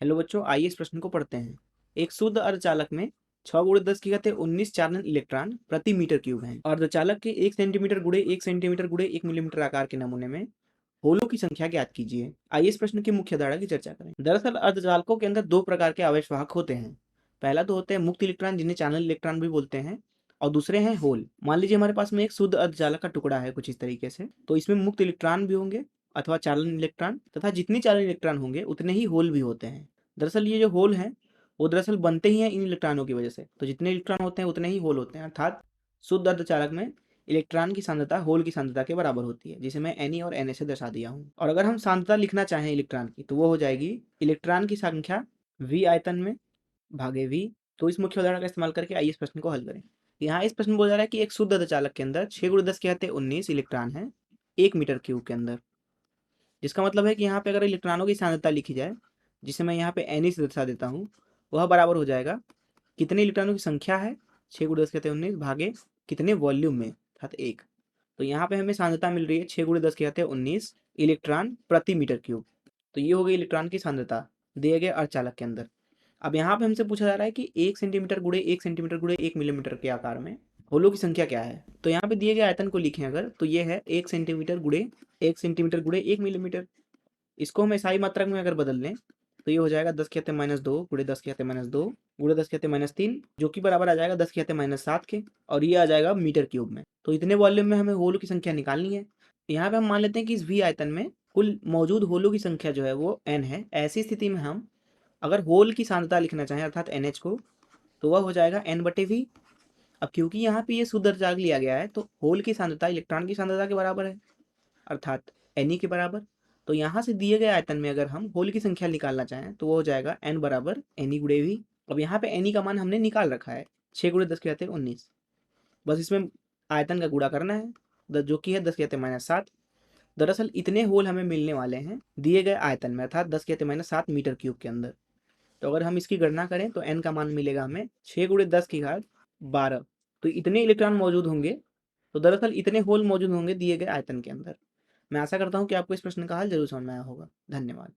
Hello बच्चों, आइए इस प्रश्न को पढ़ते हैं। एक शुद्ध अर्धचालक में 6 गुणे 10 की घात 19 चालन इलेक्ट्रॉन प्रति मीटर क्यूब हैं। अर्धचालक के 1 सेंटीमीटर गुणे 1 सेंटीमीटर गुणे 1 मिलीमीटर आकार के नमूने में होलों की संख्या ज्ञात कीजिए। आइए इस प्रश्न की मुख्य धारा की चर्चा करें। दरअसल अर्धचालकों के अंदर दो प्रकार के आवेश वाहक होते हैं। पहला तो होते हैं मुक्त इलेक्ट्रॉन, जिन्हें चालन इलेक्ट्रॉन भी बोलते हैं, और दूसरे हैं होल। मान लीजिए हमारे पास में एक शुद्ध अर्धचालक का टुकड़ा है कुछ इस तरीके से, तो इसमें मुक्त इलेक्ट्रॉन भी होंगे अथवा चालन इलेक्ट्रॉन, तथा जितनी चालन इलेक्ट्रॉन होंगे उतने ही होल भी होते हैं। दरअसल ये जो होल हैं वो दरअसल बनते ही हैं इन इलेक्ट्रॉनों की वजह से। तो जितने इलेक्ट्रॉन होते हैं उतने ही होल होते हैं, अर्थात शुद्ध अर्धचालक में इलेक्ट्रॉन की सांद्रता होल की सांद्रता के बराबर होती है, जिसे मैं Ne और Na से दर्शा दिया हूँ। और अगर हम सांद्रता लिखना चाहें इलेक्ट्रॉन की, तो वो हो जाएगी इलेक्ट्रॉन की संख्या V आयतन में भागे V। तो इस मुख्य उदाहरण का इस्तेमाल करके आइए इस प्रश्न को हल करें। यहाँ इस प्रश्न में बोला जा रहा है कि एक शुद्ध अर्धचालक के अंदर 6 गुणे 10 के घाते 19 इलेक्ट्रॉन है 1 मीटर क्यूब के अंदर। जिसका मतलब है कि यहाँ पे अगर इलेक्ट्रॉनों की सांद्रता लिखी जाए, जिसे मैं यहाँ पे Na से दर्शा देता हूँ, वह बराबर हो जाएगा कितने इलेक्ट्रॉनों की संख्या है 6 गुणे 10 के घाते 19 भागे कितने वॉल्यूम में, अर्थात 1। तो यहाँ पे हमें सांद्रता मिल रही है 6 गुणे 10 के घाते 19 इलेक्ट्रॉन प्रति मीटर क्यूब। तो ये हो गई इलेक्ट्रॉन की सांद्रता दिए गए अर्धचालक के अंदर। अब यहाँ पे हमसे पूछा जा रहा है कि 1 सेंटीमीटर गुणे 1 सेंटीमीटर गुणे 1 मिलीमीटर के आकार में होलों की संख्या क्या है। तो यहाँ पे दिए गए आयतन को लिखें अगर, तो ये है 1 सेंटीमीटर गुणे 1 सेंटीमीटर गुणे 1 मिलीमीटर। इसको हम एसआई मात्रक में अगर बदल लें, तो ये हो जाएगा 10 के घाते -2 गुणे 10 के घाते -2 गुणे 10 के घाते -3, जो कि बराबर आ जाएगा 10 के घाते -7 के, और ये आ जाएगा मीटर क्यूब में। तो इतने वॉल्यूम में हमें होलों की संख्या निकालनी है। यहाँ पे हम मान लेते हैं कि इस V आयतन में कुल मौजूद होलों की संख्या जो है वो n है। ऐसी स्थिति में हम अगर होल की सांद्रता लिखना चाहें अर्थात NH को, तो वह हो जाएगा n/V। अब क्योंकि यहाँ पे ये शुद्ध अर्धचालक लिया गया है, तो होल की सांद्रता इलेक्ट्रॉन की सांद्रता के बराबर है, अर्थात Ne के बराबर। तो यहाँ से दिए गए आयतन में अगर हम होल की संख्या निकालना चाहें, तो वो हो जाएगा n बराबर Ne गुणे V। अब यहाँ पे Ne का मान हमने निकाल रखा है 6 गुणे 10 के घाते 19। बस इसमें आयतन का गुणा करना है, जो कि है 10 के घाते -7। दरअसल इतने होल हमें मिलने वाले हैं दिए गए आयतन में, अर्थात 10 के घाते -7 मीटर क्यूब के अंदर। तो अगर हम इसकी गणना करें तो n का मान मिलेगा हमें 6 गुणे 10 की घात 12। तो इतने इलेक्ट्रॉन मौजूद होंगे, तो दरअसल इतने होल मौजूद होंगे दिए गए आयतन के अंदर। मैं आशा करता हूँ कि आपको इस प्रश्न का हल जरूर समझ में आया होगा। धन्यवाद।